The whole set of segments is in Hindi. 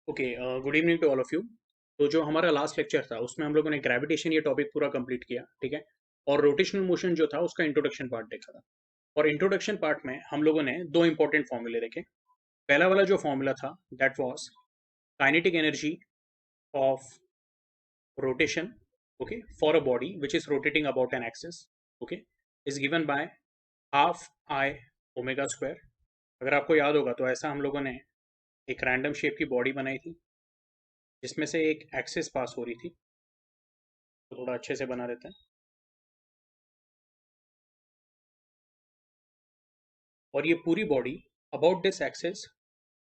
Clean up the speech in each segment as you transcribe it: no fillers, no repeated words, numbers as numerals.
Okay, good evening to all of you. तो जो हमारा लास्ट लेक्चर था उसमें हम लोगों ने ग्रेविटेशन ये टॉपिक पूरा कंप्लीट किया, ठीक है। और रोटेशनल मोशन जो था उसका इंट्रोडक्शन पार्ट देखा था। और इंट्रोडक्शन पार्ट में हम लोगों ने दो इंपॉर्टेंट फॉर्मूले देखे। पहला वाला जो फॉर्मूला था that was kinetic energy of rotation, okay, for a body which is rotating about an axis, okay, is given by half I omega square. अगर आपको याद होगा तो ऐसा हम लोगों ने एक रैंडम शेप की बॉडी बनाई थी जिसमें से एक एक्सिस पास हो रही थी। तो थोड़ा अच्छे से बना देते हैं। और ये पूरी body about this axis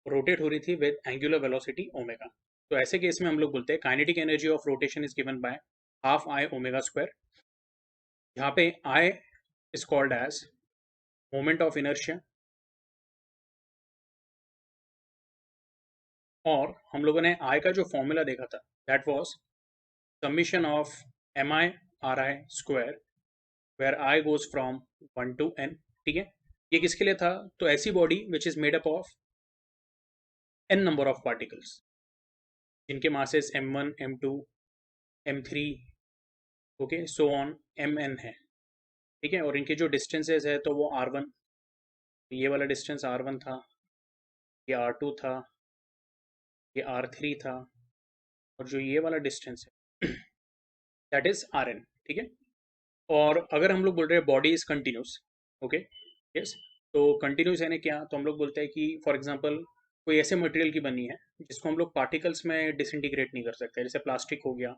rotate हो रही थी विद एंगुलर वेलोसिटी ओमेगा। तो ऐसे केस में हम लोग बोलते हैं kinetic energy of rotation is given by half I omega square. यहाँ पे I is called as moment of inertia, और हम लोगों ने आई का जो फॉर्मूला देखा था that was summation of M I R I square, where I goes from 1 to n, ठीक है। ये किसके लिए था? तो ऐसी body which is made up of n number of particles जिनके masses m1 m2 m3, okay, so on mn है, ठीक है। और इनके जो डिस्टेंसेस है तो वो r1, ये वाला डिस्टेंस r1 था, ये r2 था, ये r3 था, और जो ये वाला डिस्टेंस है दैट इज rn, ठीक है। और अगर हम लोग बोल रहे हैं body is continuous, okay, yes, तो कंटिन्यूस यानी क्या? तो हम लोग बोलते हैं कि फॉर एग्जांपल कोई ऐसे मटेरियल की बनी है जिसको हम लोग पार्टिकल्स में डिसइंटीग्रेट नहीं कर सकते, जैसे प्लास्टिक हो गया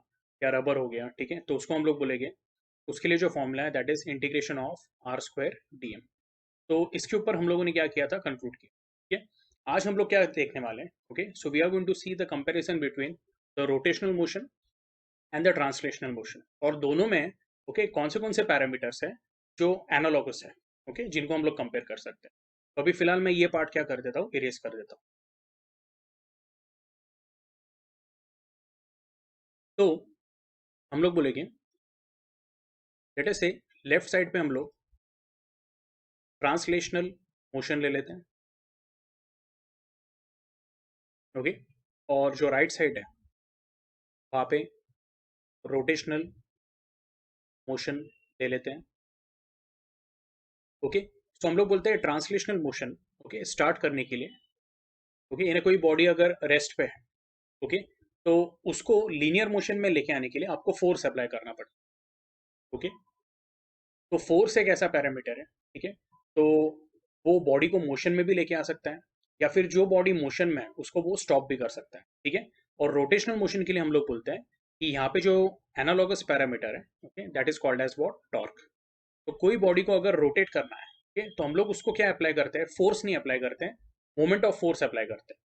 या रबर हो गया, ठीक है। तो उसको हम लोग बोलेंगे, उसके लिए जो फॉर्मूला है that is integration of R square D M. तो इसके ऊपर हम लोगों ने क्या किया था? कंक्लूड किया, ठीक है। आज हम लोग क्या देखने वाले हैं? Okay, so we are going to see the comparison between the rotational motion and the translational motion, और दोनों में ओके कौन से पैरामीटर्स है जो एनालॉगस है, ओके, जिनको हम लोग कंपेयर कर सकते हैं। तो अभी फिलहाल मैं ये पार्ट क्या कर देता हूँ, इरेज कर देता हूँ। तो हम लोग बोलेंगे, लेट अस से लेफ्ट साइड पे हम लोग ट्रांसलेशनल मोशन ले लेते हैं, ओके। और जो राइट साइड है वहाँ पे रोटेशनल मोशन ले लेते हैं, ओके। तो हम लोग बोलते हैं ट्रांसलेशनल मोशन, ओके, स्टार्ट करने के लिए, ओके, यानी कोई बॉडी अगर रेस्ट पे है, ओके, तो उसको लीनियर मोशन में लेके आने के लिए आपको फोर्स अप्लाई करना पड़ता है, ओके। तो फोर्स एक ऐसा पैरामीटर है, ठीक है। तो वो बॉडी को मोशन में भी लेके आ सकता है, या फिर जो बॉडी मोशन में है उसको वो स्टॉप भी कर सकता है, ठीक है। और रोटेशनल मोशन के लिए हम लोग बोलते हैं कि यहाँ पे जो एनालॉगस पैरामीटर है, okay, that is called as what? Torque. तो कोई बॉडी को अगर रोटेट करना है, ओके, तो हम लोग उसको क्या अप्लाई करते हैं? फोर्स नहीं अप्लाई करते हैं, मोमेंट ऑफ फोर्स अप्लाई करते हैं।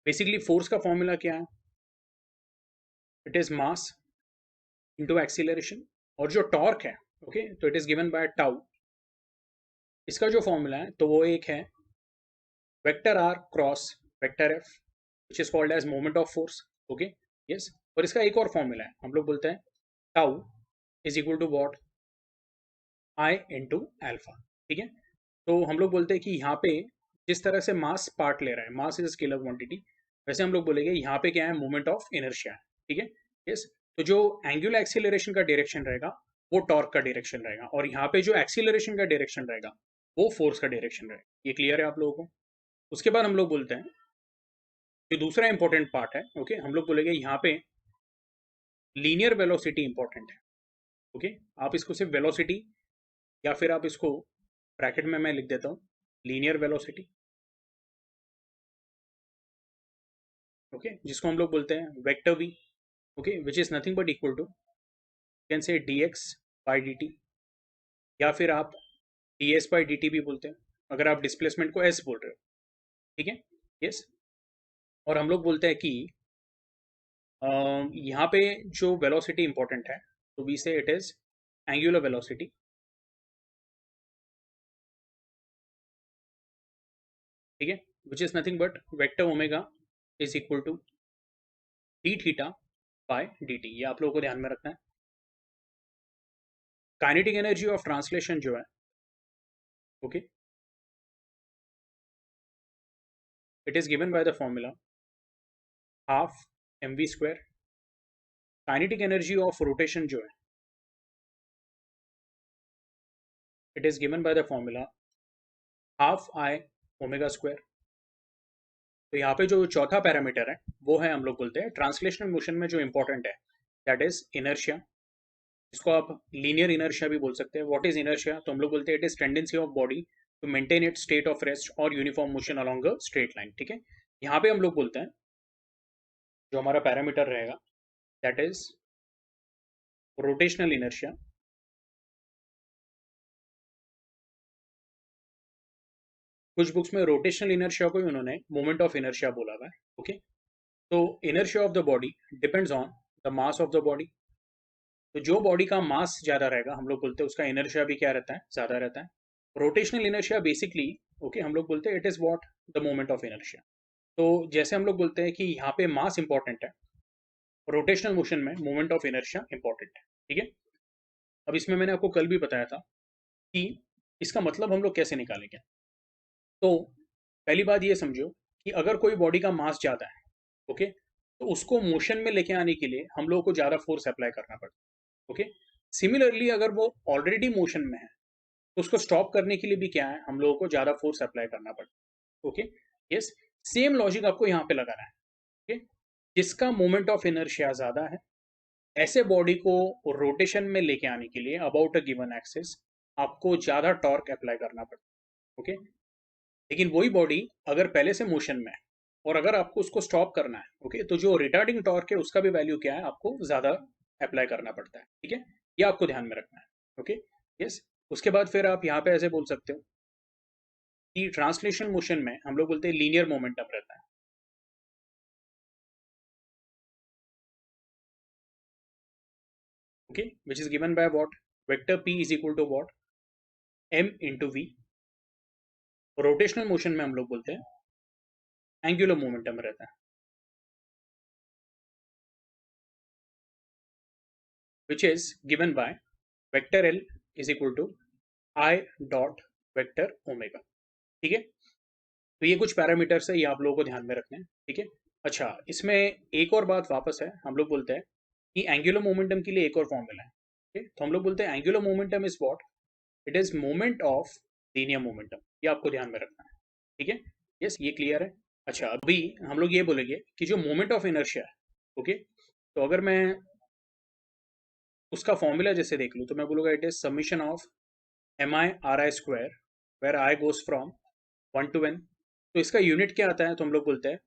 बेसिकली फोर्स का फॉर्मूला क्या है? It is mass into acceleration. और जो टॉर्क है, ओके, तो it is given by tau. इसका जो फॉर्मूला है तो वो एक है vector R cross vector F, which is called as moment of force, okay, yes. और इसका एक और फॉर्मूला है, हम लोग बोलते हैं tau is equal to what? I into alpha, ठीक है। तो हम लोग बोलते हैं कि यहाँ पे जिस तरह से मास पार्ट ले रहा है, मास इज स्केलर क्वांटिटी, वैसे हम लोग बोलेंगे यहाँ पे क्या है? मोमेंट ऑफ इनर्शिया है, ठीक है, यस। तो जो एंगुलर एक्सीलरेशन का डायरेक्शन रहेगा वो टॉर्क का डायरेक्शन रहेगा, और यहाँ पे जो एक्सीलरेशन का डायरेक्शन रहेगा वो फोर्स का डायरेक्शन रहेगा। ये क्लियर है आप लोगों को? उसके बाद हम लोग बोलते हैं जो दूसरा इंपॉर्टेंट पार्ट है, ओके, हम लोग बोलेंगे यहाँ पे लीनियर वेलोसिटी इंपॉर्टेंट है, ओके। आप इसको सिर्फ वेलोसिटी, या फिर आप इसको ब्रैकेट में मैं लिख देता हूँ लीनियर वेलोसिटी, ओके, जिसको हम लोग बोलते हैं vector V, okay, which is nothing but equal to can say D X by D T, या फिर आप D S by D T भी बोलते हैं अगर आप डिस्प्लेसमेंट को एस बोल रहे हो, ठीक है, यस। और हम लोग बोलते हैं कि यहाँ पे जो वेलोसिटी इंपॉर्टेंट है तो वी से इट इज एंगुलर वेलोसिटी, ठीक है, which is nothing but vector omega is equal to D theta by D T. ये आप लोगों को ध्यान में रखना है। काइनेटिक एनर्जी ऑफ ट्रांसलेशन जो है, okay, it is given by the formula half mv²। Kinetic energy of rotation जो है it is given by the formula half I ओमेगा²। तो यहाँ पे जो चौथा पैरामीटर है वो है, हम लोग बोलते हैं ट्रांसलेशनल मोशन में जो इंपॉर्टेंट है, दैट इज इनर्शिया। इसको आप लीनियर इनर्शिया भी बोल सकते हैं। What is inertia? तो हम लोग बोलते हैं it is tendency of body to maintain it state of rest और uniform motion along a straight line. ठीक है, यहाँ पे हम लोग बोलते हैं जो हमारा पैरामीटर रहेगा दैट इज रोटेशनल इनर्शिया। कुछ बुक्स में रोटेशनल इनर्शिया को ही उन्होंने मोमेंट ऑफ इनर्शिया बोला हुआ है। ओके, तो inertia of the body depends on the mass of the body. तो जो बॉडी का मास ज्यादा रहेगा हम लोग बोलते हैं उसका इनर्शिया भी क्या रहता है, ज्यादा रहता है। रोटेशनल इनर्शिया बेसिकली ओके हम लोग बोलते हैं it is what the moment of inertia. तो जैसे हम लोग बोलते हैं कि यहाँ पे मास इंपॉर्टेंट है, रोटेशनल मोशन में मोमेंट ऑफ इनर्शिया इंपॉर्टेंट है। ठीक है, अब इसमें मैंने आपको कल भी बताया था कि इसका मतलब हम लोग कैसे निकालेंगे। तो पहली बात ये समझो कि अगर कोई बॉडी का मास ज़्यादा है ओके, तो उसको मोशन में लेके आने के लिए हम लोगों को ज़्यादा फोर्स अप्लाई करना पड़ता है। ओके, सिमिलरली अगर वो ऑलरेडी मोशन में है तो उसको स्टॉप करने के लिए भी क्या है, हम लोगों को ज़्यादा फोर्स अप्लाई करना पड़ता है। ओके, यस, सेम लॉजिक आपको यहाँ पे लगाना है। ओके, जिसका मोमेंट ऑफ इनर्शिया ज़्यादा है ऐसे बॉडी को रोटेशन में लेके आने के लिए अबाउट अ गिवन एक्सिस आपको ज़्यादा टॉर्क अप्लाई करना पड़ता है। ओके, लेकिन वही बॉडी अगर पहले से मोशन में है और अगर आपको उसको स्टॉप करना है ओके, तो जो रिटार्डिंग टॉर्क है उसका भी वैल्यू क्या है, आपको ज़्यादा अप्लाई करना पड़ता है। ठीक है, ये आपको ध्यान में रखना है। ओके, यस, उसके बाद फिर आप यहाँ पे ऐसे बोल सकते हो कि ट्रांसलेशन मोशन में हम लोग बोलते हैं लीनियर मोमेंटम रहता है। Okay, which is given by what, vector p is equal to what, m into v। Rotational motion में हम लोग बोलते हैं एंगुलर मोमेंटम रहता है, which is given by vector L is equal to I dot vector omega। ठीक है, तो ये कुछ पैरामीटर्स है, ये आप लोगों को ध्यान में रखने हैं। ठीक है, अच्छा इसमें एक और बात वापस है, हम लोग बोलते हैं कि एंगुलर मोमेंटम के लिए एक और फॉर्मूला है। ठीक, तो हम लोग बोलते हैं angular momentum is what, it is moment of linear momentum. ये आपको ध्यान में रखना है। ठीक है, यस, ये क्लियर है। अच्छा अभी हम लोग ये बोलेंगे कि जो मोमेंट ऑफ इनर्शिया है ओके, तो अगर मैं उसका फॉर्मूला जैसे देख लूँ तो मैं बोलूँगा it is summation of mi/ri² where I goes from 1 to n। तो इसका यूनिट क्या आता है, तो हम लोग बोलते हैं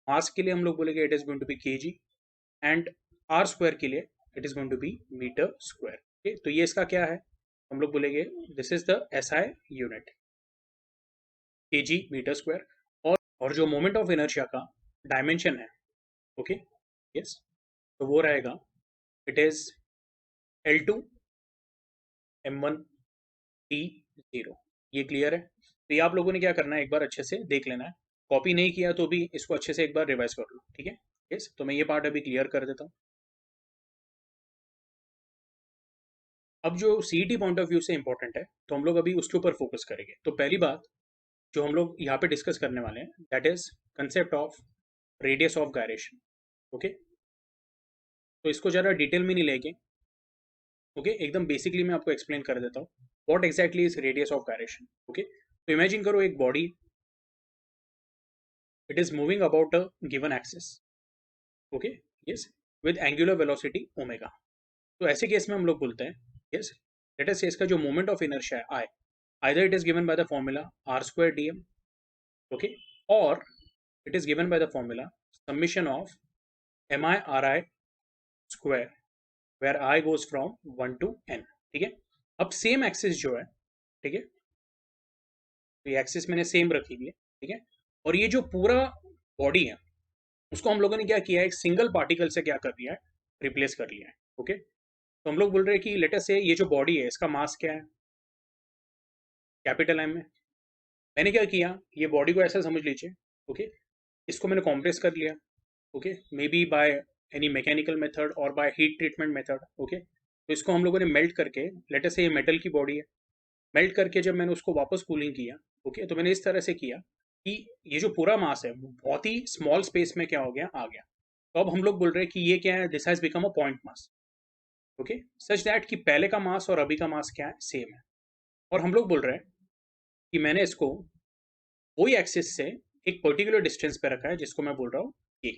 मास के लिए हम लोग बोलेंगे it is going to be kg and R square के लिए it is going to be metre square. Okay, तो ये इसका क्या है, हम लोग बोलेंगे this is the SI unit, kg metre square. और जो मोमेंट ऑफ इनर्शिया का डायमेंशन है ओके, यस, तो वो रहेगा it is L2 m1 t0। ये क्लियर है? तो ये आप लोगों ने क्या करना है, एक बार अच्छे से देख लेना है। कॉपी नहीं किया तो भी इसको अच्छे से एक बार रिवाइज कर लो। ठीक है, यस, तो मैं ये पार्ट अभी क्लियर कर देता हूँ। अब जो सीईटी पॉइंट ऑफ व्यू से इंपॉर्टेंट है तो हम लोग अभी उसके ऊपर फोकस करेंगे। तो पहली बात जो हम लोग यहाँ पे डिस्कस करने वाले हैं that is concept of radius of gyration. Okay, तो इसको ज़रा डिटेल में नहीं लेंगे। ओके, एकदम बेसिकली मैं आपको एक्सप्लेन कर देता हूँ what exactly is radius of gyration. Okay, तो इमेजिन करो एक body, it is moving about a given axis okay, yes, with angular velocity omega। तो ऐसे केस में हम लोग बोलते हैं yes, let us say इसका जो moment of inertia है I, either it is given by the formula r square dm okay, or it is given by the formula summation of mi ri square where I goes from 1 to n। ठीक है, अब सेम एक्सिस जो है ठीक है, तो ये एक्सिस मैंने सेम रखी हुई है। ठीक है, और ये जो पूरा बॉडी है उसको हम लोगों ने क्या किया है, एक सिंगल पार्टिकल से क्या कर दिया है, रिप्लेस कर लिया है। ओके, तो हम लोग बोल रहे हैं कि लेट अस से ये जो बॉडी है इसका मास क्या है, कैपिटल एम में। मैंने क्या किया, ये बॉडी को ऐसा समझ लीजिए ओके, इसको मैंने कॉम्प्रेस कर लिया okay, may be by any mechanical method और by heat treatment method. Okay, तो इसको हम लोगों ने मेल्ट करके, लेट अस से ये मेटल की बॉडी है, मेल्ट करके जब मैंने उसको वापस कूलिंग किया ओके, तो मैंने इस तरह से किया कि ये जो पूरा मास है वो बहुत ही स्मॉल स्पेस में क्या हो गया, आ गया। तो अब हम लोग बोल रहे हैं कि ये क्या है, this has become a point mass, okay, such that कि पहले का मास और अभी का मास क्या है, सेम है। और हम लोग बोल रहे हैं कि मैंने इसको वही एक्सिस से एक पर्टिकुलर डिस्टेंस पे रखा है जिसको मैं बोल रहा हूँ ये,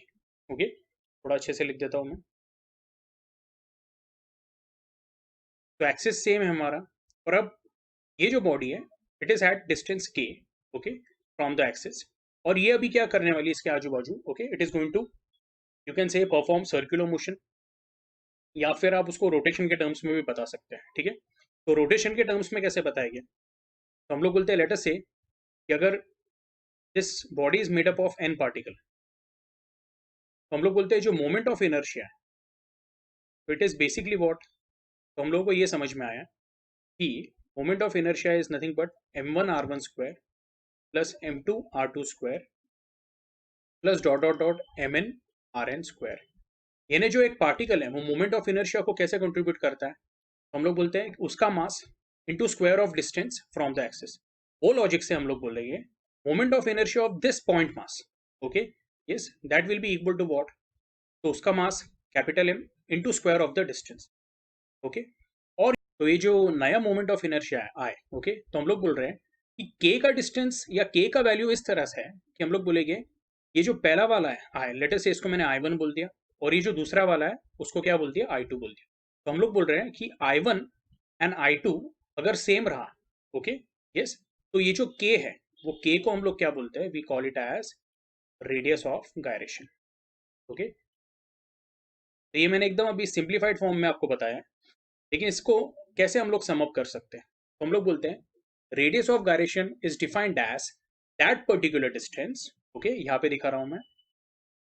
ओके, थोड़ा अच्छे से लिख देता हूँ मैं। तो एक्सिस सेम है हमारा, और अब ये जो बॉडी है इट इज एट डिस्टेंस के, ओके, फ्रॉम द एक्सिस, और ये अभी क्या करने वाली है इसके आजू बाजू, okay, it is going to, you can say perform circular motion, या फिर आप उसको रोटेशन के टर्म्स में भी बता सकते हैं, ठीक है। तो रोटेशन के टर्म्स में कैसे बताएंगे, तो हम लोग बोलते हैं लेट अस से कि अगर this body is made up of N particle, तो हम लोग बोलते हैं जो मोमेंट ऑफ इनर्शिया है, तो इट इज बेसिकली व्हाट, तो हम लोगों को ये समझ में आया कि moment of inertia is nothing but m1 r1 square plus m2 r2 square plus dot dot dot mn r n square. यानी जो एक पार्टिकल है वो मोमेंट ऑफ इनर्शिया को कैसे कंट्रीब्यूट करता है, तो हम लोग बोलते हैं उसका mass into square of distance from the axis. वो लॉजिक से हम लोग बोलेंगे moment of inertia of this point mass, okay, yes, that will be equal to what, तो उसका mass capital M into square of the distance, okay. और तो ये जो नया मोमेंट ऑफ इनर्शिया आए, ओके, तो हम लोग बोल रहे हैं कि k का डिस्टेंस या k का वैल्यू इस तरह से है कि हम लोग बोलेंगे ये जो पहला वाला है आई, लेटर से इसको मैंने I1 बोल दिया, और ये जो दूसरा वाला है उसको क्या बोल दिया, I2 बोल दिया। तो हम लोग बोल रहे हैं कि I1 एंड I2 अगर सेम रहा, ओके, यस, तो ये जो k है वो k को हम लोग क्या बोलते हैं, we call it as radius of gyration, okay. तो ये मैंने एकदम अभी सिंप्लीफाइड फॉर्म में आपको बताया, लेकिन इसको कैसे हम लोग सम अप कर सकते हैं, तो हम लोग बोलते हैं radius of gyration is defined as that particular distance, okay, यहाँ पे दिखा रहा हूं मैं,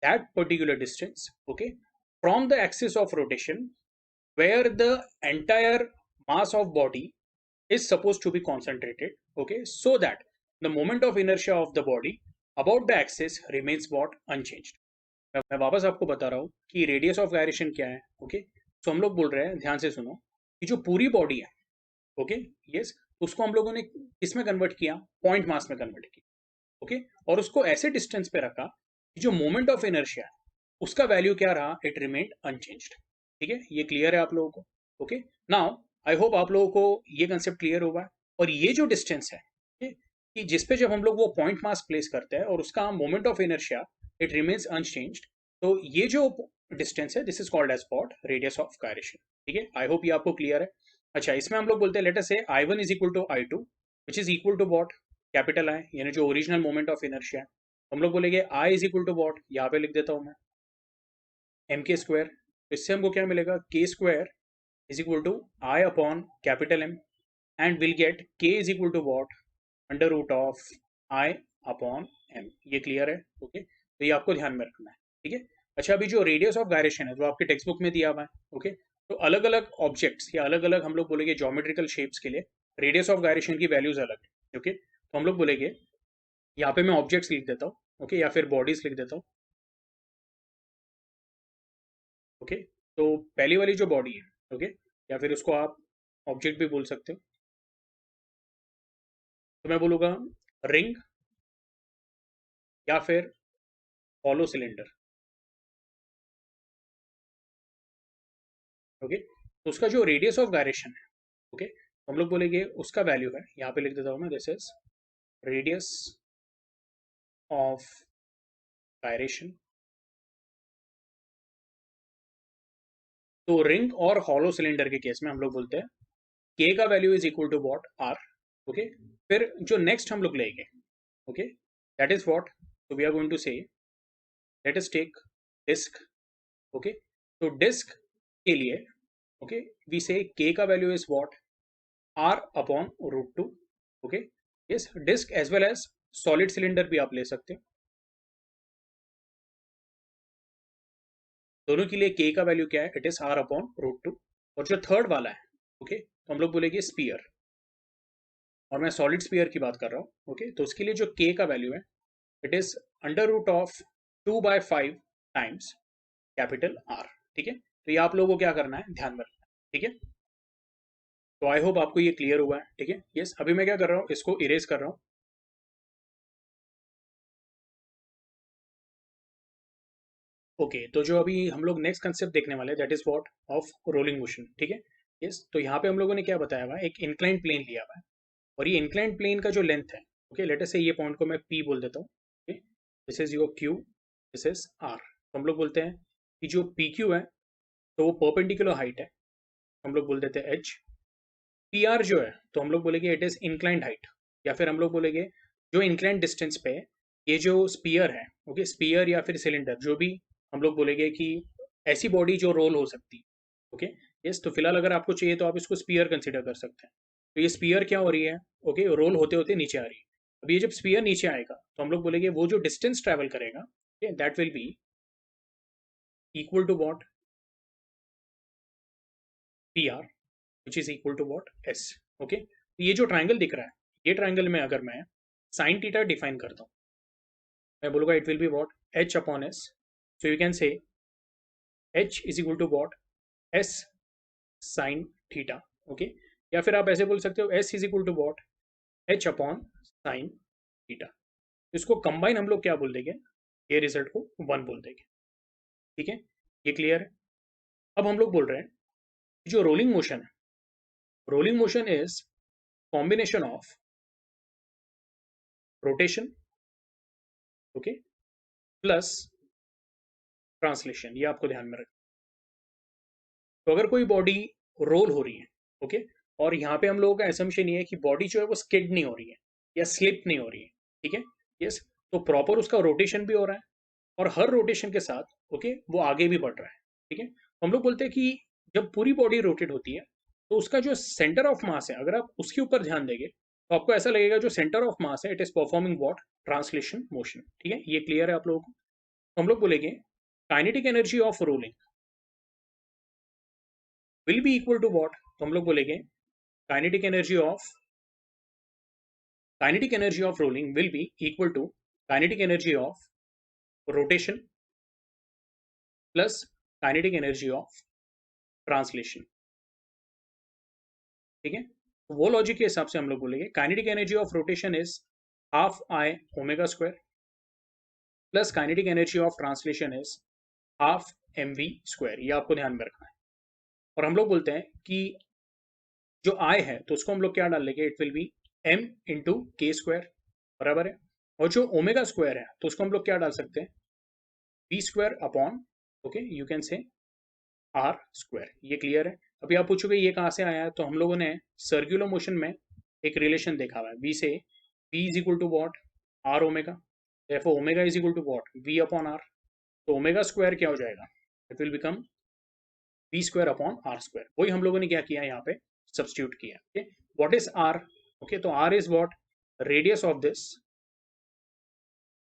that particular distance, okay, from the axis of rotation where the entire mass of body is supposed to be concentrated, okay, so that the moment of inertia of the body about the axis remains what, unchanged। मैं वापस आपको बता रहा हूँ कि रेडियस ऑफ गायरेशन क्या है, ओके, तो हम लोग बोल रहे हैं, ध्यान से सुनो, कि जो पूरी बॉडी है, ओके, यस, उसको हम लोगों ने किसमें कन्वर्ट किया, पॉइंट मास में कन्वर्ट किया, ओके, और उसको ऐसे डिस्टेंस पे रखा कि जो मोमेंट ऑफ इनर्शिया उसका वैल्यू क्या रहा, इट रिमेन्ड अनचेंज्ड, ठीक है, ये क्लियर है आप लोगों को, ओके। नाउ आई होप आप लोगों को ये कंसेप्ट क्लियर होगा। और ये जो डिस्टेंस है, okay, कि जिस पे जब हम लोग वो पॉइंट मास प्लेस करते हैं और उसका moment of inertia it remains unchanged, तो ये जो डिस्टेंस है this is called as what, radius of gyration, ठीक है। आई होप ये आपको क्लियर है। अच्छा, इसमें हम लोग बोलते हैं late us say I1 is equal to I2 which is equal to what, capital I, यानी जो ओरिजिनल मोमेंट ऑफ इनर्शिया है, हम लोग बोलेंगे I is equal to what, यहाँ पे लिख देता हूँ मैं, एम के स्क्वायर, तो इससे हमको क्या मिलेगा, K square is equal to I upon capital M, and will get K is equal to what, under root of I upon M. ये क्लियर है, ओके, तो ये आपको ध्यान में रखना है, ठीक है। अच्छा, अभी जो रेडियस ऑफ गायरेशन है जो आपके टेक्स्ट बुक में दिया हुआ है, ओके, तो अलग अलग ऑब्जेक्ट्स या अलग अलग हम लोग बोलेंगे ज्योमेट्रिकल शेप्स के लिए रेडियस ऑफ गायरेशन की वैल्यूज अलग है, ओके। तो हम लोग बोलेंगे, यहाँ पे मैं ऑब्जेक्ट्स लिख देता हूँ, ओके, या फिर बॉडीज लिख देता हूँ, ओके। तो पहली वाली जो बॉडी है, ओके, या फिर उसको आप ऑब्जेक्ट भी बोल सकते हो, तो मैं बोलूँगा रिंग या फिर हॉलो सिलेंडर, ओके। तो उसका जो रेडियस ऑफ गायरेशन है, ओके, तो हम लोग बोलेंगे उसका वैल्यू है, यहाँ पे लिख देता हूँ मैं, this is radius of gyration. तो रिंग और हॉलो सिलेंडर के केस में हम लोग बोलते हैं के का value is equal to what, R, okay. फिर जो नेक्स्ट हम लोग लेंगे, ओके, दैट इज वॉट, तो we are going to say let us take disc, okay. तो डिस्क के लिए, ओके, वी से के का value is what, R upon root two, okay, yes, disc as well as solid cylinder भी आप ले सकते हो, दोनों के लिए के का वैल्यू क्या है, it is R upon root two. और जो थर्ड वाला है, ओके, तो हम लोग बोलेंगे स्पीयर, और मैं सॉलिड स्पीयर की बात कर रहा हूँ, ओके, तो उसके लिए जो के का वैल्यू है it is under root of 2/5 times capital R, ठीक है। तो ये आप लोगों को क्या करना है, ध्यान में रखना है, ठीक है। तो आई होप आपको ये क्लियर हुआ है, ठीक है, यस। अभी मैं क्या कर रहा हूँ, इसको इरेज कर रहा हूँ, ओके, तो जो अभी हम लोग नेक्स्ट कंसेप्ट देखने वाले हैं that is what of rolling motion, ठीक है। यस, तो यहाँ पे हम लोगों ने क्या बताया हुआ है, एक इंक्लाइंड प्लेन लिया हुआ है, और ये इंक्लाइंड प्लेन का जो लेंथ है, ओके, लेट अस से ये पॉइंट को मैं पी बोल देता हूँ, okay, this is your Q, this is R. तो हम लोग बोलते हैं कि जो पी क्यू है तो वो परपेंडिकुलर हाइट है, हम लोग बोल देते हैं एच। पी आर जो है तो हम लोग बोलेंगे इट इज इंक्लाइंड हाइट, या फिर हम लोग बोलेंगे जो इंक्लाइंड डिस्टेंस पे है ये जो स्पीयर है, ओके, स्पीयर या फिर सिलेंडर जो भी, हम लोग बोलेंगे कि ऐसी बॉडी जो रोल हो सकती है, ओके। यस, तो फिलहाल अगर आपको चाहिए तो आप इसको स्पीयर कंसिडर कर सकते हैं। तो ये स्पीयर क्या हो रही है, ओके, रोल होते होते नीचे आ रही है। अब ये जब स्पीयर नीचे आएगा तो हम लोग बोलेंगे वो जो डिस्टेंस ट्रेवल करेगा, okay, that will be equal to what, P R, which is equal to what, S. Okay, तो ये जो ट्राइंगल दिख रहा है, ये ट्राइंगल में अगर मैं साइन थीटा डिफाइन करता हूँ, मैं बोलूंगा it will be what, H upon S. So you can say H is equal to what, S sine theta, okay. या फिर आप ऐसे बोल सकते हो S is equal to what, H upon sine theta. इसको कंबाइन हम लोग क्या बोल देंगे, ये रिजल्ट को वन बोल देंगे, ठीक है। ये क्लियर है। अब हम लोग बोल रहे हैं जो रोलिंग मोशन है, rolling motion is combination of rotation, okay, plus translation. ये आपको ध्यान में रखना। तो अगर कोई बॉडी रोल हो रही है, ओके, और यहाँ पे हम लोगों का एसम्पशन ये है कि बॉडी जो है वो स्किड नहीं हो रही है या स्लिप नहीं हो रही है, ठीक है। यस, तो प्रॉपर उसका रोटेशन भी हो रहा है, और हर रोटेशन के साथ, ओके, वो आगे भी बढ़ रहा है, ठीक है। हम लोग बोलते हैं कि जब पूरी बॉडी रोटेट होती है तो उसका जो सेंटर ऑफ मास है, अगर आप उसके ऊपर ध्यान देंगे तो आपको ऐसा लगेगा जो सेंटर ऑफ मास है it is performing what, translation motion, ठीक है। ये क्लियर है आप लोगों को। तो हम लोग बोलेंगे kinetic energy of rolling will be equal to what, तो हम लोग बोलेंगे kinetic energy of, kinetic energy of rolling will be equal to kinetic energy of rotation plus kinetic energy of translation, ठीक है। तो वो लॉजिक के हिसाब से हम लोग बोलेंगे kinetic energy of rotation is half I omega square plus kinetic energy of translation is half M V square. ये आपको ध्यान में रखना है। और हम लोग बोलते हैं कि जो आई है तो उसको हम लोग क्या डाल लेंगे, it will be M into K square, बराबर है। और जो ओमेगा स्क्वायर है तो उसको हम लोग क्या डाल सकते हैं, B square upon, okay, you can say R square. ये क्लियर है। अभी आप पूछोगे ये कहाँ से आया है, तो हम लोगों ने सर्कुलर मोशन में एक रिलेशन देखा हुआ है, V say V is equal to what, R omega, therefore omega is equal to what, V upon R. तो ओमेगा स्क्वायर क्या हो जाएगा, it will become V square upon R square. वही हम लोगों ने क्या किया यहाँ पे, सब्स्टिट्यूट किया, okay. What is R, okay, तो R is what, radius of this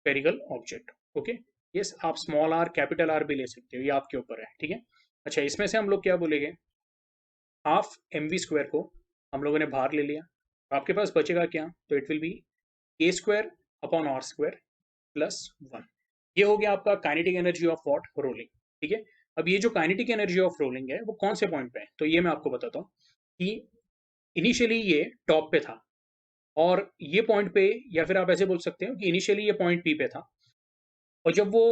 spherical object, okay. Yes, आप स्मॉल आर कैपिटल आर भी ले सकते हो, ये आपके ऊपर है, ठीक है। अच्छा, इसमें से हम लोग क्या बोलेंगे, हाफ एम वी स्क्वायर को हम लोगों ने बाहर ले लिया, तो आपके पास बचेगा क्या, तो it will be A square upon R square plus one. ये हो गया आपका kinetic energy of what, rolling, ठीक है। अब ये जो काइनेटिक एनर्जी ऑफ रोलिंग है वो कौन से पॉइंट पे है, तो ये मैं आपको बताता हूँ कि इनिशियली ये टॉप पे था, और ये पॉइंट पे, या फिर आप ऐसे बोल सकते हो कि इनिशियली ये पॉइंट पी पे था, और जब वो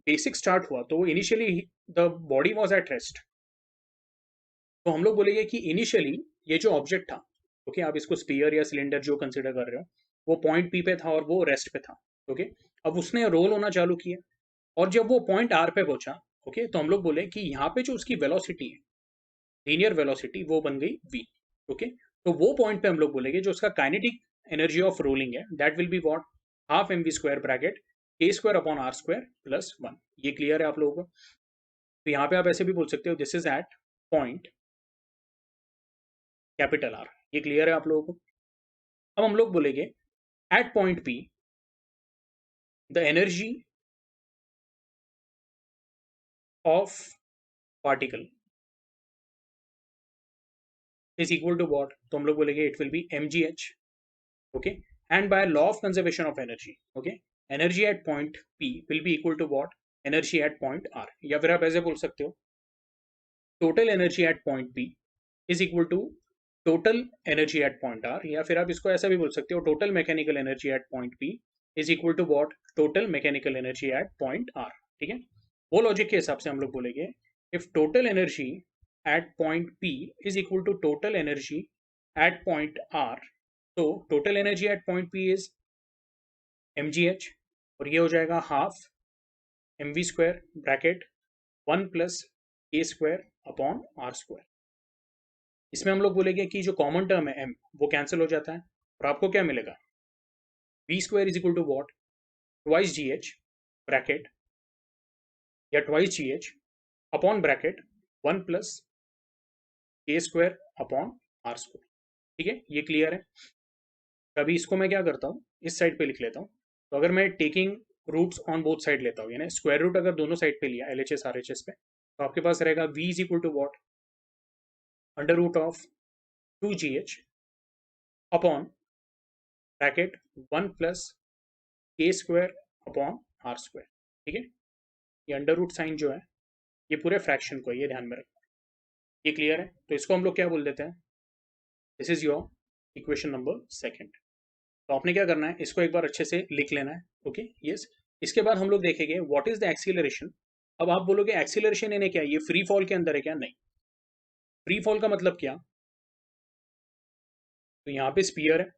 बेसिक स्टार्ट हुआ तो initially the body was at rest. तो हम लोग बोलेंगे कि इनिशियली ये जो ऑब्जेक्ट था, ओके, आप इसको स्पीयर या सिलेंडर जो कंसिडर कर रहे हो, वो पॉइंट पी पे था और वो रेस्ट पे था, ओके। अब उसने रोल होना चालू किया, और जब वो पॉइंट आर पे पहुंचा, ओके, तो हम लोग बोले कि यहाँ पे जो उसकी वेलोसिटी है, लीनियर वेलोसिटी, वो बन गई वी, ओके। तो वो पॉइंट पे हम लोग बोलेंगे जो उसका काइनेटिक एनर्जी ऑफ रोलिंग है that will be what, half M V square bracket K square upon R square plus one. ये क्लियर है आप लोगों को। तो यहाँ पे आप ऐसे भी बोल सकते हो this is at point capital R. ये क्लियर है आप लोगों को। अब हम लोग बोलेंगे at point P the energy of particle is equal to what, तो हम लोग बोलेंगे it will be M G H, okay. And by law of conservation of energy, okay, energy at point P will be equal to what, energy at point R. या फिर आप ऐसे बोल सकते हो total energy at point P is equal to total energy at point R. या फिर आप इसको ऐसा भी बोल सकते हो total mechanical energy at point P is equal to what, total mechanical energy at point R, ठीक है। वो लॉजिक के हिसाब से हम लोग बोलेंगे if total energy at point P is equal to total energy at point R, तो total energy at point P is mgh, और ये हो जाएगा half mv² bracket 1 plus k square upon r square. इसमें हम लोग बोलेंगे कि जो कॉमन टर्म है m वो कैंसिल हो जाता है, और आपको क्या मिलेगा, v square is equal to what, twice gh bracket या twice gh upon bracket 1 plus k square upon r square. ठीक है, ये क्लियर है। अभी इसको मैं क्या करता हूँ, इस साइड पे लिख लेता हूँ। तो अगर मैं taking roots on both side लेता हूँ, यानी स्क्वायर रूट अगर दोनों साइड पे लिया LHS RHS पे, तो आपके पास रहेगा v is equal to what, under root of 2gh upon bracket 1 plus k square upon r square. ठीक है, ये अंडर रूट साइन जो है ये पूरे फ्रैक्शन को है, ये ध्यान में रखना। ये क्लियर है, तो इसको हम लोग क्या बोल देते हैं, this is your equation number second. तो आपने क्या करना है, इसको एक बार अच्छे से लिख लेना है। Okay, yes. इसके बाद हम लोग देखेंगे व्हाट इज द एक्सीलरेशन। अब आप बोलोगे एक्सीलरेशन इन्हें क्या, ये फ्री फॉल के अंदर है क्या, नहीं। फ्री फॉल का मतलब क्या, तो यहाँ पे स्पीयर है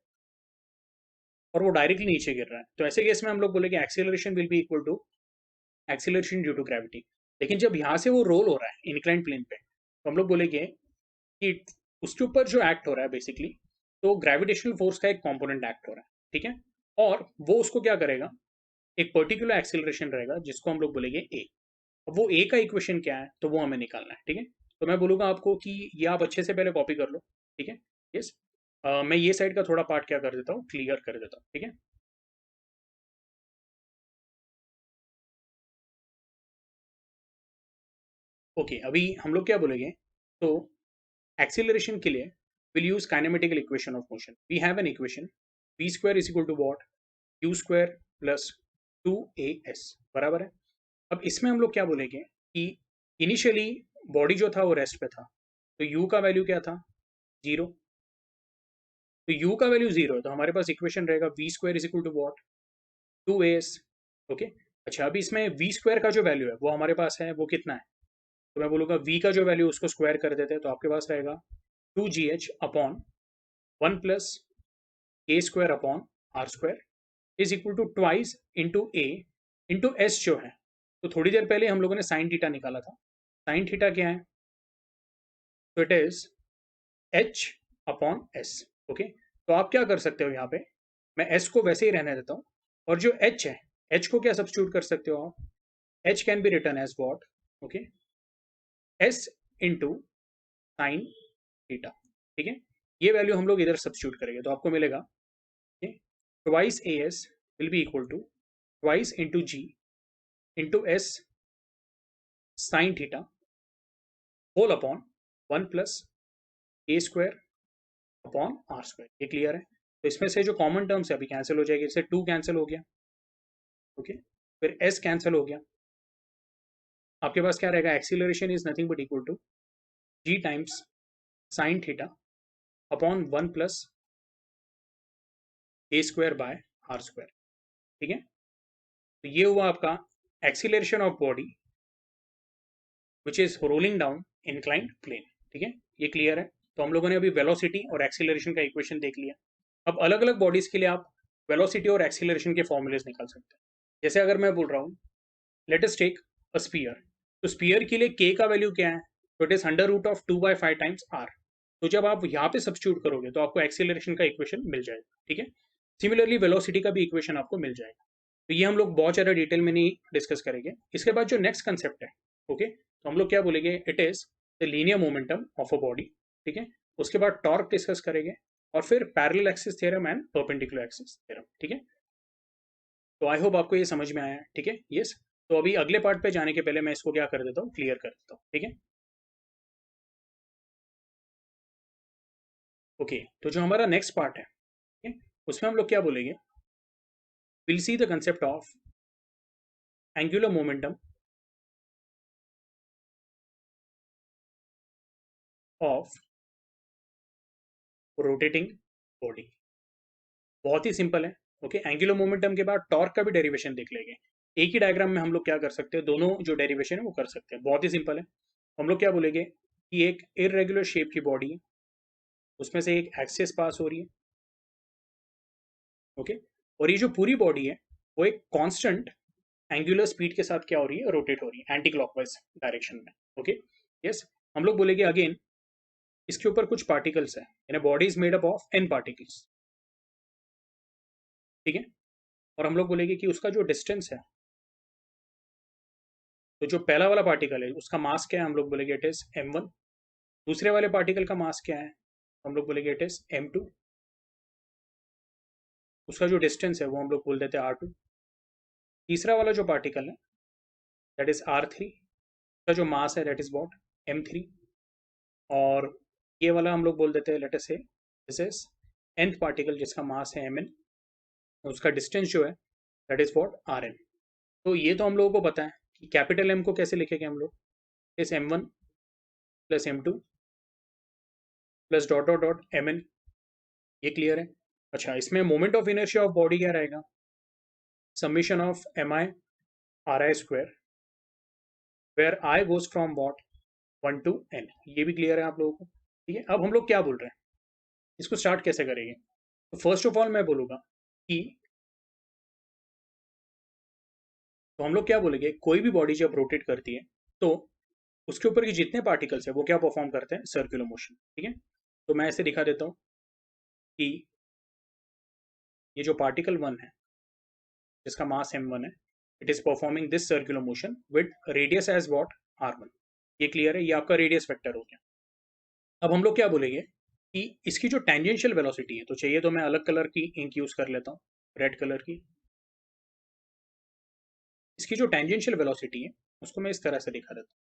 और वो डायरेक्टली नीचे गिर रहा है, तो ऐसे केस में हम लोग बोलेंगे acceleration will be equal to acceleration due to gravity. लेकिन जब यहाँ से वो रोल हो रहा है इंक्लाइंड प्लेन पे, तो हम लोग बोलेंगे कि उसके ऊपर जो एक्ट हो रहा है बेसिकली, तो ग्रेविटेशनल फोर्स का एक कंपोनेंट एक्ट हो रहा है। ठीक है, और वो उसको क्या करेगा, एक पर्टिकुलर एक्सीलरेशन रहेगा जिसको हम लोग बोलेंगे ए। अब वो ए का इक्वेशन क्या है, तो वो हमें निकालना है। ठीक है, तो मैं बोलूंगा आपको कि ये आप अच्छे से पहले कॉपी कर लो। ठीक है, यस। मैं ये साइड का थोड़ा पार्ट क्या कर देता हूँ, क्लियर कर देता हूँ। ठीक है, ओके। अभी हम लोग क्या बोलेंगे, तो एक्सीलरेशन के लिए will use kinematical equation of motion. We have an equation v square is equal to what, u square plus 2as, बराबर है। अब इसमें हम लोग क्या बोलेंगे कि इनिशियली बॉडी जो था वो रेस्ट पे था, तो u का वैल्यू क्या था, 0। तो u का वैल्यू 0 है, तो हमारे पास इक्वेशन रहेगा v square is equal to what, 2as। Okay, अच्छा अभी इसमें v स्क्वायर का जो वैल्यू है वो हमारे पास है, वो कितना है, तो मैं बोलूँगा v का जो वैल्यू उसको स्क्वायर कर देते हैं, तो आपके पास रहेगा 2gh upon 1 plus k square upon r square is equal to twice into A into S जो है। तो थोड़ी देर पहले हम लोगों ने साइन थीटा निकाला था, साइन थीटा क्या है, तो it is H upon S. Okay, तो आप क्या कर सकते हो यहाँ पे, मैं एस को वैसे ही रहने देता हूँ, और जो एच है, एच को क्या सब्स्टिट्यूट कर सकते हो आप, H can be written as what, okay, S into sine theta. ठीक है, ये वैल्यू हम लोग इधर सब्स्टिट्यूट करेंगे, तो आपको मिलेगा twice A S will be equal to twice into G into S sine theta whole upon 1 plus A square upon R square. ये क्लियर है, तो इसमें से जो कॉमन टर्म्स है अभी कैंसिल हो जाएगी, इससे 2 कैंसिल हो गया। ओके, फिर एस कैंसिल हो गया, आपके पास क्या रहेगा, acceleration is nothing but equal to G times sine theta upon 1 plus A square by R square. ठीक है, तो ये हुआ आपका acceleration of body which is rolling down inclined plane. ठीक है, ये क्लियर है। तो हम लोगों ने अभी वेलोसिटी और एक्सीलरेशन का इक्वेशन देख लिया। अब अलग अलग बॉडीज के लिए आप वेलोसिटी और एक्सीलरेशन के फॉर्मूलेज निकाल सकते हैं। जैसे अगर मैं बोल रहा हूँ, let us take a sphere, तो स्पीयर के लिए k का वैल्यू क्या है, तो it is under root of 2/5 times r। तो जब आप यहाँ पे सब्स्टिट्यूट करोगे तो आपको एक्सीलरेशन का इक्वेशन मिल जाएगा। ठीक है, सिमिलरली वेलोसिटी का भी इक्वेशन आपको मिल जाएगा। तो ये हम लोग बहुत ज़्यादा डिटेल में नहीं डिस्कस करेंगे। इसके बाद जो नेक्स्ट कंसेप्ट है, ओके, तो हम लोग क्या बोलेंगे, it is the linear momentum of a body. ठीक है, उसके बाद टॉर्क डिस्कस करेंगे, और फिर parallel axis theorem and perpendicular axis theorem. ठीक है, तो आई होप आपको ये समझ में आया है। ठीक है, यस। तो अभी अगले पार्ट पे जाने के पहले मैं इसको क्या कर देता हूँ, क्लियर कर देता हूँ। ठीक है, ओके। तो जो हमारा नेक्स्ट पार्ट है, ठीक है, उसमें हम लोग क्या बोलेंगे, will see the concept of angular momentum of rotating body. बहुत ही सिंपल है। ओके, एंगुलर मोमेंटम के बाद टॉर्क का भी डेरिवेशन देख लेंगे। एक ही डायग्राम में हम लोग क्या कर सकते हैं, दोनों जो डेरिवेशन है वो कर सकते हैं। बहुत ही सिंपल है। हम लोग क्या बोलेंगे कि एक इरेगुलर शेप की बॉडी है, उसमें से एक एक्सिस पास हो रही है, ओके, और ये जो पूरी बॉडी है वो एक कांस्टेंट एंगुलर स्पीड के साथ क्या हो रही है, रोटेट हो रही है एंटी क्लॉकवाइज डायरेक्शन में, ओके। यस, हम लोग बोलेंगे अगेन इसके ऊपर कुछ पार्टिकल्स है, यानी body is made up of N particles, ठीक है। और हम लोग बोलेंगे कि उसका जो डिस्टेंस है, तो जो पहला वाला पार्टिकल है उसका मास क्या है, हम लोग बोलेंगे इट इज m1। दूसरे वाले पार्टिकल का मास क्या है, हम लोग बोलेंगे इट इज m2। उसका जो डिस्टेंस है वो हम लोग बोल देते हैं r2। तीसरा वाला जो पार्टिकल है दैट इज r3, उसका जो मास है दैट इज व्हाट, m3। और ये वाला हम लोग बोल देते हैं, लेट अस से दिस इज nth पार्टिकल जिसका मास है mn, उसका डिस्टेंस जो है दैट इज व्हाट, rn। तो ये तो हम लोगों को पता है कि कैपिटल M को कैसे लिखेंगे हम लोग, इस m1 plus m2 plus dot dot dot mn। ये क्लियर है। अच्छा, इसमें moment of inertia of body क्या रहेगा, summation of mi ri square, where i goes from what, 1 to n। ये भी क्लियर है आप लोगों को, ठीक है। अब हम लोग क्या बोल रहे हैं, इसको स्टार्ट कैसे करेंगे। तो फर्स्ट ऑफ ऑल मैं बोलूंगा कि, तो हम लोग क्या बोलेंगे, कोई भी बॉडी जब रोटेट करती है तो उसके ऊपर के जितने पार्टिकल्स है वो क्या परफॉर्म करते हैं, सर्कुलर मोशन, ठीक है। तो मैं ऐसे दिखा देता हूँ कि ये जो पार्टिकल 1 है जिसका मास m1 है, it is performing this circular motion with radius as what, r1। ये क्लियर है, ये आपका रेडियस वेक्टर हो गया। अब हम लोग क्या बोलेंगे कि इसकी जो टेंजेंशियल वेलोसिटी है, तो चाहिए तो मैं अलग कलर की इंक यूज कर लेता हूँ, रेड कलर की। इसकी जो टेंजेंशियल वेलोसिटी है उसको मैं इस तरह से दिखा देता हूँ,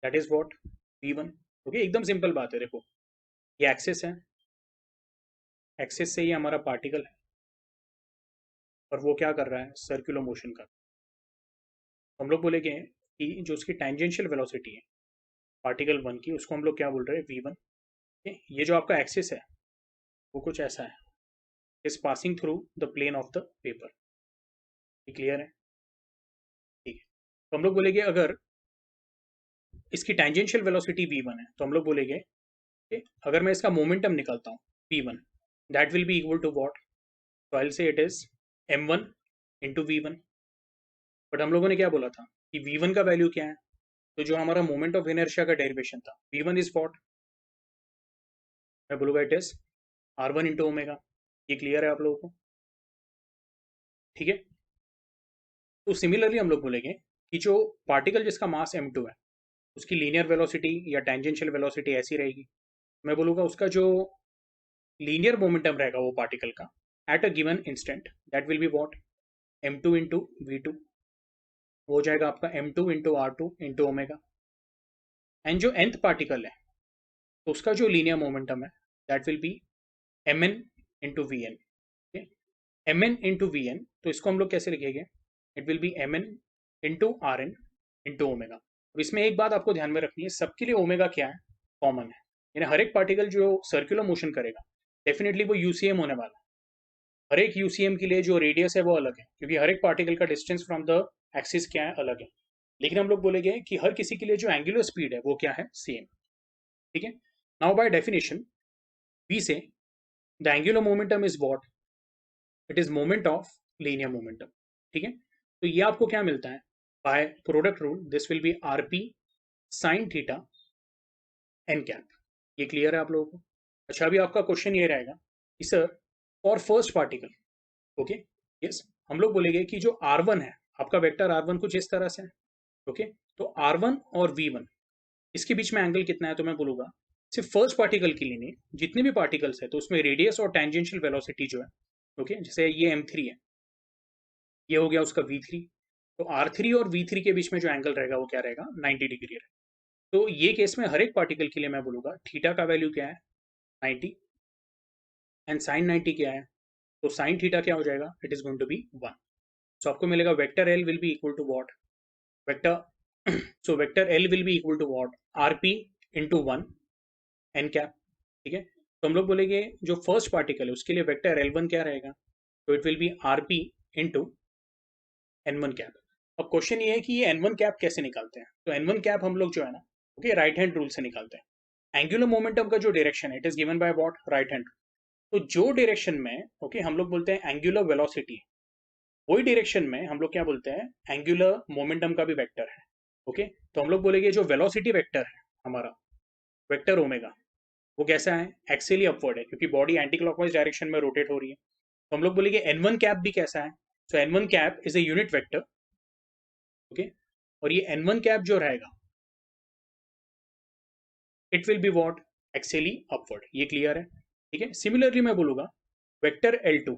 that is what, v1। Okay, एकदम सिंपल बात है। देखो ये एक्सिस है, एक्सिस से ये हमारा पार्टिकल है और वो क्या कर रहा है, सर्कुलर मोशन कर। तो हम लोग बोलेंगे कि जो उसकी टेंजेंशियल वेलोसिटी है पार्टिकल 1 की, उसको हम लोग क्या बोल रहे हैं, v1। ये जो आपका एक्सिस है वो कुछ ऐसा है, is passing through the plane of the paper. ये क्लियर है, ठीक है। तो हम लोग बोलेंगे अगर इसकी टेंजेंशियल वेलोसिटी v1 है तो हम लोग बोलेंगे कि अगर मैं इसका मोमेंटम निकालता हूँ p1, that will be equal to what, तो आई से it is m1 into v1। But हम लोगों ने क्या बोला था कि v1 का वैल्यू क्या है, तो जो हमारा मोमेंट ऑफ इनर्शिया का डेरिवेशन था, v1 इज व्हाट, मैं बोलूँगा it is r1 into omega. ये क्लियर है आप लोगों को, ठीक है। तो सिमिलरली हम लोग बोलेंगे कि जो पार्टिकल जिसका मास m2 है उसकी लीनियर वेलोसिटी या टेंजेंशियल वेलोसिटी ऐसी रहेगी, मैं बोलूँगा उसका जो लीनियर मोमेंटम रहेगा वो पार्टिकल का at a given instant, that will be what, m2 into v2। हो जाएगा आपका m2 into r2 into omega. And जो nth पार्टिकल है तो उसका जो लीनियर मोमेंटम है that will be mn into V N. mn into V N, तो इसको हम लोग कैसे लिखेंगे, it will be mn into R N into omega. अब इसमें एक बात आपको ध्यान में रखनी है, सबके लिए ओमेगा क्या है, कॉमन है। यानी हर एक पार्टिकल जो सर्कुलर मोशन करेगा डेफिनेटली वो यूसीएम होने वाला है। हर एक यूसीएम के लिए जो रेडियस है वो अलग है, क्योंकि हर एक पार्टिकल का डिस्टेंस फ्रॉम द एक्सिस क्या है, अलग है। लेकिन हम लोग बोलेंगे कि हर किसी के लिए जो एंगुलर स्पीड है वो क्या है, सेम, ठीक है। Now by definition we say the angular momentum is what, it is moment of linear momentum, ठीक है। तो ये आपको क्या मिलता है, by product rule this will be R P sine theta N cap. ये क्लियर है आप लोगों को। अच्छा, अभी आपका क्वेश्चन ये रहेगा कि sir for first particle, okay, yes, हम लोग बोलेंगे कि जो R1 है आपका वेक्टर R1 कुछ इस तरह से है, ओके। तो R1 और V1 इसके बीच में एंगल कितना है, तो मैं बोलूंगा सिर्फ फर्स्ट पार्टिकल के लिए नहीं, जितने भी पार्टिकल्स है तो उसमें रेडियस और टेंजेंशियल वेलोसिटी जो है, ओके, जैसे ये m3 है, ये हो गया उसका v3। तो R3 और v3 के बीच में जो एंगल रहेगा वो क्या रहेगा, 90 डिग्री रहेगा। तो ये केस में हर एक पार्टिकल के लिए मैं बोलूंगा थीटा का वैल्यू क्या है, 90, एंड साइन 90 क्या है, तो साइन थीटा क्या हो जाएगा, it is going to be 1। So आपको मिलेगा vector L will be equal to what, vector so vector L will be equal to what, R P into 1 N cap, ठीक है। तो हम लोग बोलेंगे जो फर्स्ट पार्टिकल है उसके लिए वेक्टर L1 क्या रहेगा, तो it will be RP into n1 cap. अब क्वेश्चन ये है कि ये n1 कैप कैसे निकालते हैं। तो n1 कैप हम लोग जो है ना, ओके, राइट हैंड रूल से निकालते हैं। एंगुलर मोमेंटम का जो डायरेक्शन है, it is given by what, right hand. तो जो डायरेक्शन में, ओके, हम लोग बोलते हैं एंगुलर वेलोसिटी, वही डायरेक्शन में हम लोग क्या बोलते हैं, एंगुलर मोमेंटम का भी वेक्टर है। ओके, तो हम लोग बोलेंगे जो वेलोसिटी वेक्टर है हमारा, वेक्टर ओमेगा, वो कैसा है, एक्सियली अपवर्ड है, क्योंकि बॉडी एंटी क्लॉकवाइज डायरेक्शन में रोटेट हो रही है। तो हम लोग बोलेंगे n1 कैप भी कैसा है, so n1 cap is a unit vector. Okay, और ये n1 कैप जो रहेगा, it will be what, axially upward. ये क्लियर है, ठीक है। सिमिलरली मैं बोलूंगा vector L2,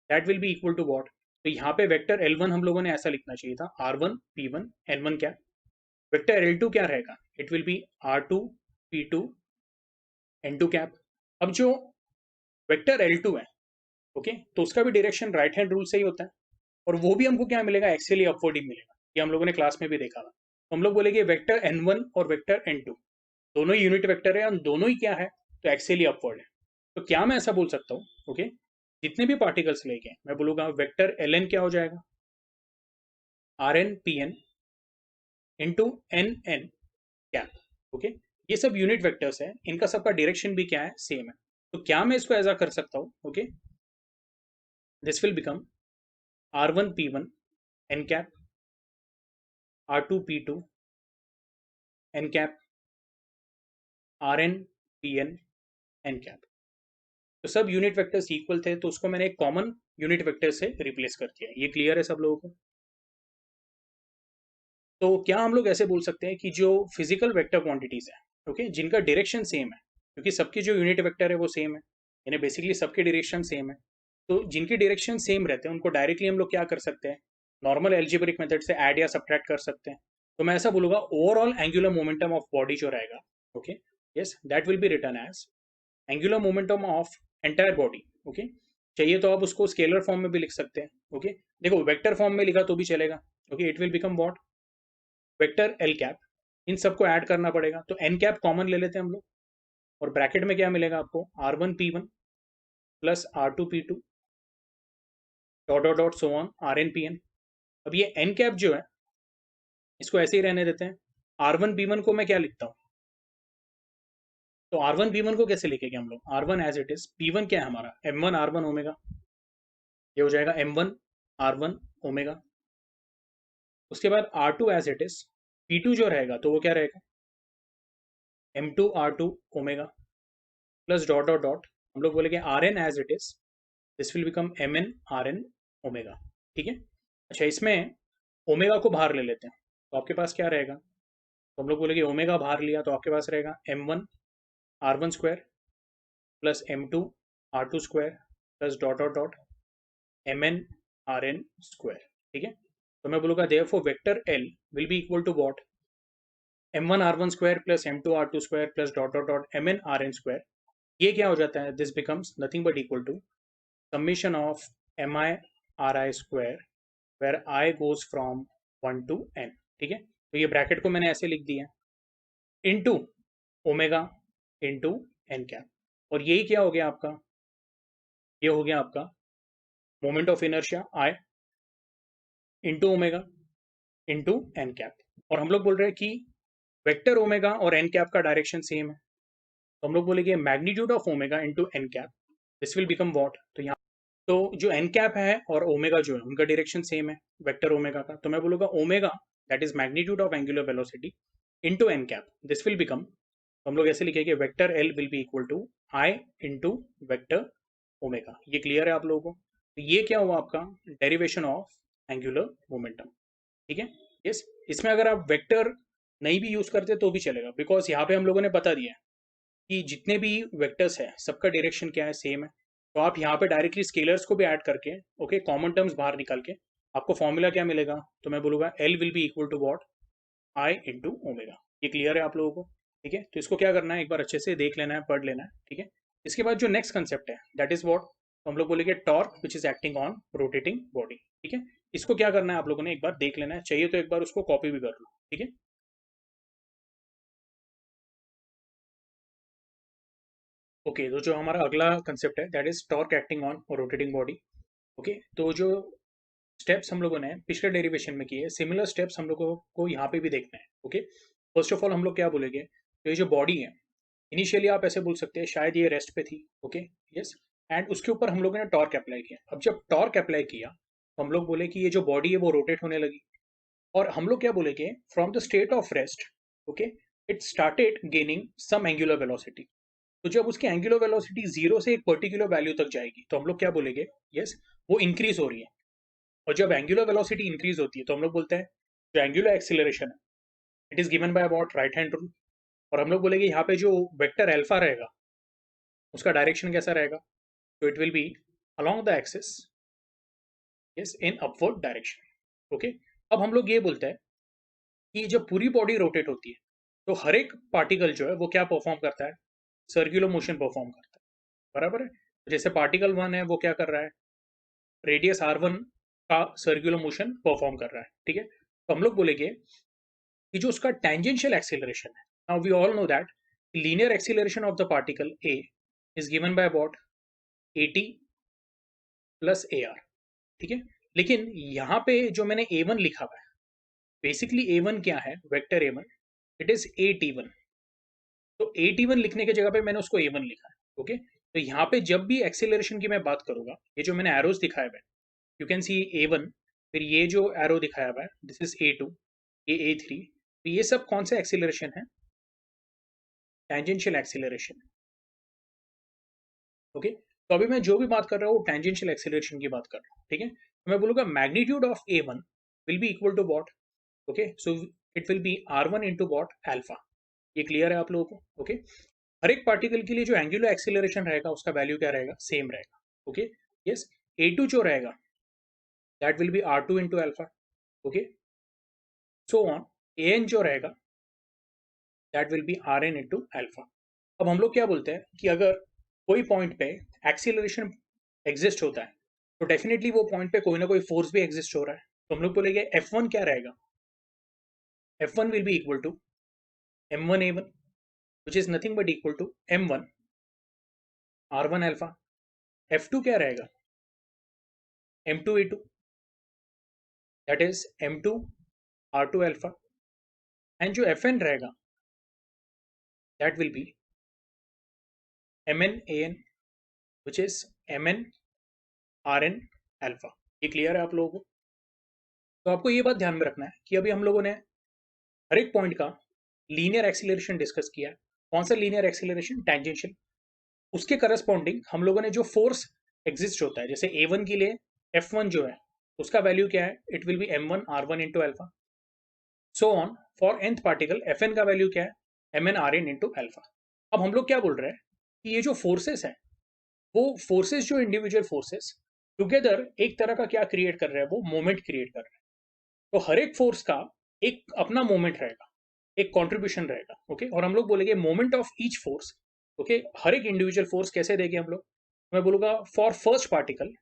that will be equal to what. तो यहाँ पे वेक्टर L1 हम लोगों ने ऐसा लिखना चाहिए था, R1 P1 N1 cap. Vector L2 क्या रहेगा, it will be R2 P2 N2 cap. अब जो वेक्टर L2 है, ओके, तो उसका भी डायरेक्शन राइट हैंड रूल से ही होता है, और वो भी हमको क्या मिलेगा, एक्सियली अपवर्ड ही मिलेगा। ये हम लोगों ने क्लास में भी देखा था। तो हम लोग बोलेंगे वेक्टर N1 और वेक्टर N2 दोनों ही यूनिट वेक्टर है, और दोनों ही क्या है, तो एक्सियली अपवर्ड है। तो क्या मैं ऐसा बोल सकता हूँ, ओके, जितने भी पार्टिकल्स लेके मैं बोलूंगा वेक्टर Ln क्या हो जाएगा, Rn Pn into Nn cap. Okay, ये सब यूनिट वेक्टर्स है, इनका सबका डायरेक्शन भी क्या है, सेम है। तो क्या मैं इसको ऐसा कर सकता हूँ, okay, this will become R1 P1 n cap, R2 P2 n cap, Rn Pn n cap. तो सब यूनिट वेक्टर्स इक्वल थे, तो उसको मैंने एक कॉमन यूनिट वेक्टर से रिप्लेस कर दिया। ये क्लियर है सब लोगों को। तो क्या हम लोग ऐसे बोल सकते हैं कि जो फिजिकल वेक्टर क्वांटिटीज है, ओके, जिनका डायरेक्शन सेम है, क्योंकि सबके जो यूनिट वेक्टर है वो सेम है, यानी बेसिकली सबके डायरेक्शन सेम है, तो जिनके डायरेक्शन सेम रहते हैं उनको डायरेक्टली हम लोग क्या कर सकते हैं, नॉर्मल एल्जेब्रिक मेथड से ऐड या सब्ट्रैक्ट कर सकते हैं। तो मैं ऐसा बोलूंगा overall angular momentum of body जो रहेगा, okay, yes, that will be written as angular momentum of entire body. Okay, चाहिए तो आप उसको स्केलर फॉर्म में भी लिख सकते हैं। ओके, देखो वेक्टर फॉर्म में लिखा तो भी चलेगा। Okay, it will become what, vector L cap. इन सबको ऐड करना पड़ेगा, तो एन कैप कॉमन ले लेते हैं हम लोग, और ब्रैकेट में क्या मिलेगा आपको, R1 P1 plus R2 P2 dot dot dot so on Rn Pn। अब ये एन कैप जो है, इसको ऐसे ही रहने देते हैं। R1 P1 को मैं क्या लिखता हूँ, तो R1 P1 को कैसे लिखेंगे हम लोग, R1 as it is, P1 क्या है हमारा, M1 R1 ओमेगा। ये हो जाएगा M1 R1 ओमेगा। उसके बाद R2 as it is, P2 जो रहेगा तो वो क्या रहेगा, M2 R2 omega plus dot dot dot, हम लोग बोलेंगे Rn as it is, this will become Mn Rn omega. ठीक है। अच्छा, इसमें ओमेगा को बाहर ले लेते हैं, तो आपके पास क्या रहेगा, तो हम लोग बोलेंगे ओमेगा बाहर लिया तो आपके पास रहेगा M1 R1 square plus M2 R2 square plus dot dot dot Mn Rn square. ठीक है। तो मैं बोलूँगा therefore vector L will be equal to what, M1 R1 square plus M2 R2 square plus dot dot dot Mn Rn square. ये क्या हो जाता है, this becomes nothing but equal to summation of mi ri square where I goes from 1 to n। ठीक है, तो ये ब्रैकेट को मैंने ऐसे लिख दिया, into omega into N cap, और यही क्या हो गया आपका, ये हो गया आपका moment of inertia I into omega into N cap. और हम लोग बोल रहे हैं कि वेक्टर ओमेगा और एन कैप का डायरेक्शन सेम है, तो हम लोग बोलेंगे magnitude of omega into N cap, this will become what. तो यहाँ, तो जो एन कैप है और ओमेगा जो है उनका डायरेक्शन सेम है वेक्टर ओमेगा का, तो मैं बोलूँगा omega that is magnitude of angular velocity into N cap, this will become, तो हम लोग ऐसे लिखेंगे vector L will be equal to I into vector omega. ये क्लियर है आप लोगों को। तो ये क्या हुआ आपका डेरिवेशन ऑफ एंगुलर मोमेंटम। ठीक है। यस, इसमें अगर आप वेक्टर नहीं भी यूज करते तो भी चलेगा, बिकॉज यहाँ पे हम लोगों ने बता दिया कि जितने भी वेक्टर्स है सबका डायरेक्शन क्या है, सेम है। तो आप यहाँ पे डायरेक्टली स्केलर्स को भी ऐड करके, ओके, कॉमन टर्म्स बाहर निकाल के आपको फॉर्मूला क्या मिलेगा, तो मैं बोलूँगा L will be equal to what, I into omega. ये क्लियर है आप लोगों को। ठीक है, तो इसको क्या करना है, एक बार अच्छे से देख लेना है, पढ़ लेना है। ठीक है। इसके बाद जो नेक्स्ट कंसेप्ट है दैट इज वॉट, तो हम लोग बोलेंगे torque which is acting on rotating body. ठीक है, इसको क्या करना है आप लोगों ने एक बार देख लेना है, चाहिए तो एक बार उसको कॉपी भी कर लो। ठीक है। ओके, तो जो हमारा अगला कंसेप्ट है that is torque acting on rotating body. Okay, तो जो स्टेप्स हम लोगों ने पिछले डेरिवेशन में किए, सिमिलर स्टेप्स हम लोगों को यहाँ पे भी देखना है। ओके, फर्स्ट ऑफ ऑल हम लोग क्या बोलेंगे, तो ये जो बॉडी है, इनिशियली आप ऐसे बोल सकते हैं शायद ये रेस्ट पे थी। ओके, यस, एंड उसके ऊपर हम लोगों ने टॉर्क अप्लाई किया। अब जब टॉर्क अप्लाई किया तो हम लोग बोले कि ये जो बॉडी है वो रोटेट होने लगी, और हम लोग क्या बोलेंगे, from the state of rest, okay, it started gaining some angular velocity. तो जब उसकी एंगुलर वेलोसिटी जीरो से एक पर्टिकुलर वैल्यू तक जाएगी तो हम लोग क्या बोलेंगे, यस, वो इंक्रीज हो रही है। और जब एंगुलर वेलोसिटी इंक्रीज होती है तो हम लोग बोलते हैं जो एंगुलर एक्सीलरेशन है it is given by about right hand rule. और हम लोग बोलेंगे यहाँ पे जो वेक्टर अल्फा रहेगा उसका डायरेक्शन कैसा रहेगा, तो it will B along the axis, yes, in upward direction. Okay, अब हम लोग ये बोलते हैं कि जब पूरी बॉडी रोटेट होती है तो हर एक पार्टिकल जो है वो क्या परफॉर्म करता है, सर्कुलर मोशन परफॉर्म करता है, बराबर है। जैसे पार्टिकल वन है वो क्या कर रहा है, रेडियस r1 का सर्कुलर मोशन परफॉर्म कर रहा है, ठीक है। तो हम लोग बोलेंगे कि जो उसका टेंजेंशियल एक्सीलरेशन है, now we all know that linear acceleration of the particle a is given by about at plus ar, ठीक है। लेकिन यहाँ पे जो मैंने a1 लिखा हुआ है, बेसिकली a1 क्या है, vector a1, it is at1। तो at1 लिखने की जगह पे मैंने उसको a1 लिखा है। ओके, तो यहाँ पे जब भी एक्सीलरेशन की मैं बात करूंगा, ये जो मैंने एरोज दिखाया हुआ है, यू कैन सी a1, फिर ये जो एरो दिखाया हुआ है दिस इज a2, ये a3, तो ये सब कौन सा एक्सीलरेशन है, टेंजेंशियल एक्सीलरेशन। ओके, तो अभी मैं जो भी बात कर रहा हूँ वो टेंजेंशियल एक्सीलरेशन की बात कर रहा हूँ, ठीक है। तो मैं बोलूंगा magnitude of a1 will be equal to what, okay, so it will be r1 into what, alpha. ये क्लियर है आप लोगों को। ओके, हर एक पार्टिकल के लिए जो एंगुलर एक्सीलरेशन रहेगा उसका वैल्यू क्या रहेगा, सेम रहेगा। ओके, यस, a2 जो रहेगा that will be r2 into alpha. Okay, so on, an जो रहेगा that will B rn into alpha. अब हम लोग क्या बोलते हैं कि अगर कोई पॉइंट पे एक्सीलरेशन एग्जिस्ट होता है तो डेफिनेटली वो पॉइंट पे कोई ना कोई फोर्स भी एग्जिस्ट हो रहा है। तो हम लोग बोलेंगे F1 क्या रहेगा, F1 will be equal to m1a1 which is nothing but equal to m1 r1 alpha। F2 क्या रहेगा, m2a2 that is m2 r2 alpha, and जो Fn रहेगा that will be mn an which is mn rn alpha। ये क्लियर है आप लोगों को। तो आपको ये बात ध्यान में रखना है कि अभी हम लोगों ने हर एक पॉइंट का लीनियर एक्सीलरेशन डिस्कस किया है। कौन सा लीनियर एक्सीलरेशन, टेंजेंशियल। उसके करस्पॉन्डिंग हम लोगों ने जो फोर्स एग्जिस्ट होता है, जैसे a1 के लिए F1 जो है उसका वैल्यू क्या है, it will B m1 r1 into alpha. So on, for nth particle Fn का वैल्यू क्या है, mn rn इंटू अल्फा। अब हम लोग क्या बोल रहे हैं कि ये जो फोर्सेस है वो फोर्सेस, जो इंडिविजुअल फोर्सेस टुगेदर एक तरह का क्या क्रिएट कर रहे हैं, वो मोमेंट क्रिएट कर रहे हैं। तो हर एक फोर्स का एक अपना मोमेंट रहेगा, एक कंट्रीब्यूशन रहेगा। ओके, और हम लोग बोलेंगे moment of each force. Okay, हर एक इंडिविजुअल फोर्स कैसे देंगे हम लोग, मैं बोलूंगा for first particle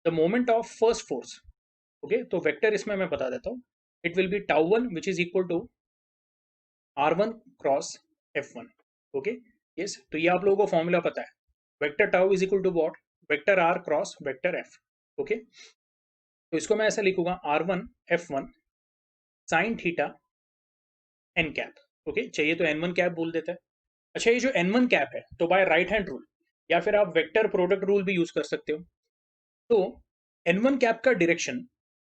the moment of first force. Okay, तो वेक्टर इसमें मैं बता देता हूँ, it will be tau one which is equal to r1 cross f1। Okay, yes, तो ये आप लोगों को फॉर्मूला पता है, vector tau is equal to what, vector r cross vector f। Okay, तो इसको मैं ऐसा लिखूंगा r1 f1 sine theta n cap. Okay, चाहिए तो n1 कैप बोल देता है। अच्छा, ये जो n1 कैप है तो बाय राइट हैंड रूल या फिर आप वेक्टर प्रोडक्ट रूल भी यूज कर सकते हो। तो n1 कैप का डायरेक्शन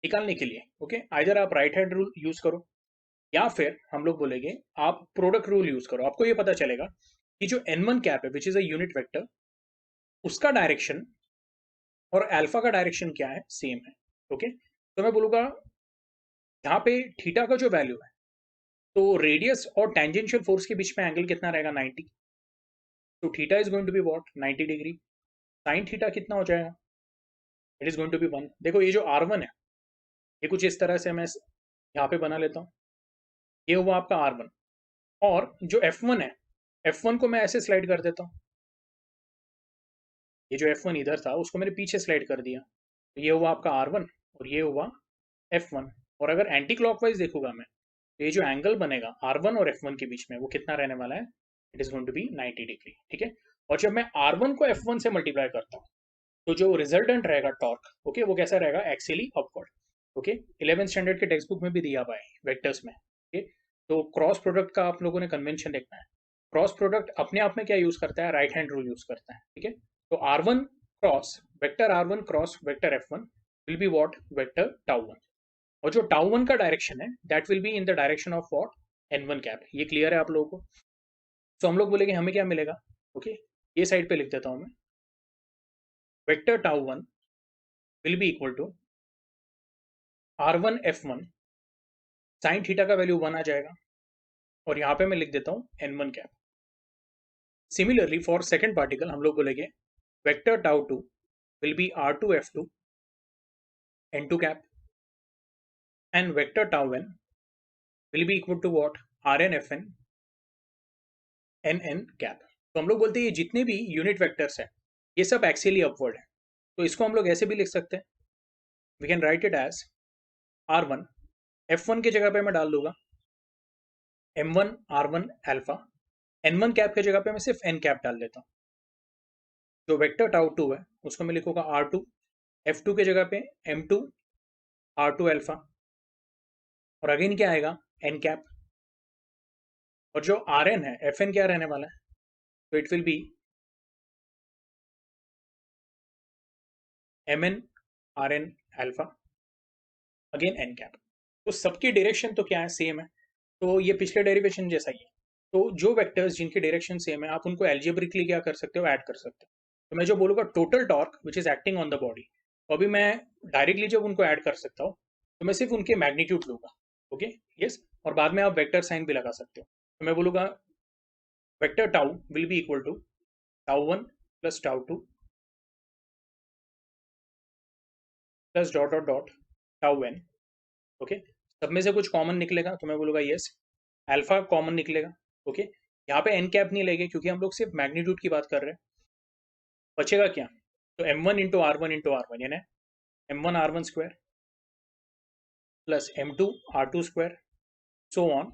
निकालने के लिए, ओके, आइदर आप राइट हैंड रूल यूज करो या फिर हम लोग बोलेंगे आप प्रोडक्ट रूल यूज करो। आपको ये पता चलेगा कि जो n1 कैप है which is a unit vector, उसका डायरेक्शन और अल्फा का डायरेक्शन क्या है, सेम है। ओके, तो मैं बोलूंगा यहाँ पे थीटा का जो वैल्यू है, तो रेडियस और टेंजेंशियल फोर्स के बीच में एंगल कितना रहेगा, 90। तो theta is going to be what, 90 degree. Sine theta कितना हो जाएगा, it is going to be 1। देखो ये जो r1 है ये कुछ इस तरह से मैं यहाँ पे बना लेता हूँ, ये हुआ आपका r1। और जो f1 है, f1 को मैं ऐसे स्लाइड कर देता हूँ, ये जो f1 इधर था उसको मैंने पीछे स्लाइड कर दिया, तो ये हुआ आपका r1 और ये हुआ f1। और अगर एंटी क्लॉकवाइज देखूंगा मैं, तो ये जो एंगल बनेगा r1 और f1 के बीच में वो कितना रहने वाला है, it is going to be 90 degree, ठीक है। और जब मैं r1 को f1 से मल्टीप्लाई करता हूँ तो जो रिजल्टेंट रहेगा टॉर्क, ओके, वो कैसा रहेगा, axially upward. Okay 11th standard के टेक्स्ट बुक में भी दिया हुआ है वेक्टर्स में। ओके तो क्रॉस प्रोडक्ट का आप लोगों ने कन्वेंशन देखना है। क्रॉस प्रोडक्ट अपने आप में क्या यूज करता है, राइट हैंड रूल यूज करता है। ठीक है तो R1 cross vector R1 cross vector F1 will be what, vector tau one. और जो टाउ1 का डायरेक्शन है that will be in the direction of what, N1 cap. ये क्लियर है आप लोगों को? तो हम लोग बोलेंगे हमें क्या मिलेगा। ओके ये साइड पे लिख देता हूं मैं, vector tau one will be equal to R1 F1 sine theta का वैल्यू 1 आ जाएगा, और यहाँ पे मैं लिख देता हूँ N1 cap. Similarly for second particle हम लोग बोलेंगे vector tau two will be R2 F2 N2 cap and vector tau one will be equal to what, Rn Fn Nn cap. तो हम लोग बोलते हैं ये जितने भी यूनिट वेक्टर्स हैं ये सब एक्सियली अपवर्ड है। तो इसको हम लोग ऐसे भी लिख सकते हैं, we can write it as R1 F1 की जगह पे मैं डाल दूंगा M1 R1 alpha, N1 cap की जगह पे मैं सिर्फ N कैप डाल देता हूँ। जो वेक्टर टाउ2 है उसको मैं लिखूंगा R2 F2 की जगह पे M2 R2 अल्फा, और अगेन क्या आएगा, N कैप। और जो Rn है Fn क्या रहने वाला है, तो it will be Mn Rn alpha again N cap. तो सबकी डायरेक्शन तो क्या है, सेम है। तो ये पिछले डेरिवेशन जैसा ही है। तो जो वेक्टर्स जिनकी डायरेक्शन सेम है आप उनको एल्जेब्रिकली क्या कर सकते हो, ऐड कर सकते हो। तो मैं जो बोलूंगा total torque which is acting on the body, तो अभी मैं डायरेक्टली जब उनको ऐड कर सकता हूँ तो मैं सिर्फ उनके मैग्नीट्यूड लूंगा। ओके यस, और बाद में आप वेक्टर साइन भी लगा सकते हो। तो मैं बोलूंगा vector tau will be equal to tau one plus tau two plus dot dot dot tau one. Okay सब में से कुछ कॉमन निकलेगा तो मैं बोलूंगा यस, अल्फा कॉमन निकलेगा। ओके यहाँ पे एन कैप नहीं लेंगे क्योंकि हम लोग सिर्फ मैग्नीट्यूड की बात कर रहे हैं। बचेगा क्या, तो M1 इंटू आर वन यानी M1 R1 square plus M2 R2 square so on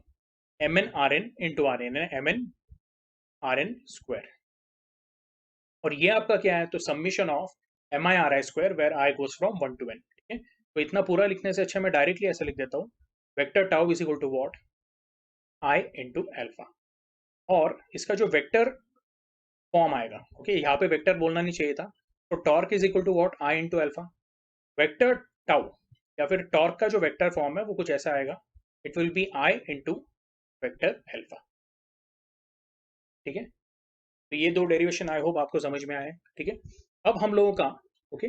Mn Rn into R N Mn Rn square. और ये आपका क्या है, तो summation of MI square where I goes from 1 to n। ठीक है तो इतना पूरा लिखने से अच्छा मैं डायरेक्टली ऐसा लिख देता हूँ, vector tau is equal to what, I into alpha. और इसका जो वेक्टर फॉर्म आएगा, ओके यहाँ पे वेक्टर बोलना नहीं चाहिए था, तो torque is equal to what, I into alpha. Vector tau या फिर टॉर्क का जो वेक्टर फॉर्म है वो कुछ ऐसा आएगा, it will B I into vector alpha. ठीक है तो ये दो डेरिवेशन आई होप आपको समझ में आए। ठीक है अब हम लोगों का okay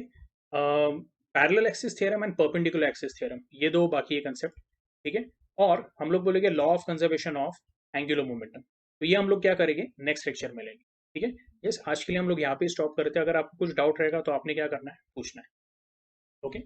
parallel axis theorem and perpendicular axis theorem, ये दो बाकी है कंसेप्ट। ठीक है और हम लोग बोलेंगे law of conservation of angular momentum, तो ये हम लोग क्या करेंगे नेक्स्ट लेक्चर में लेंगे। ठीक है यस आज के लिए हम लोग यहाँ पे स्टॉप करते हैं। अगर आपको कुछ डाउट रहेगा तो आपने क्या करना है, पूछना है। ओके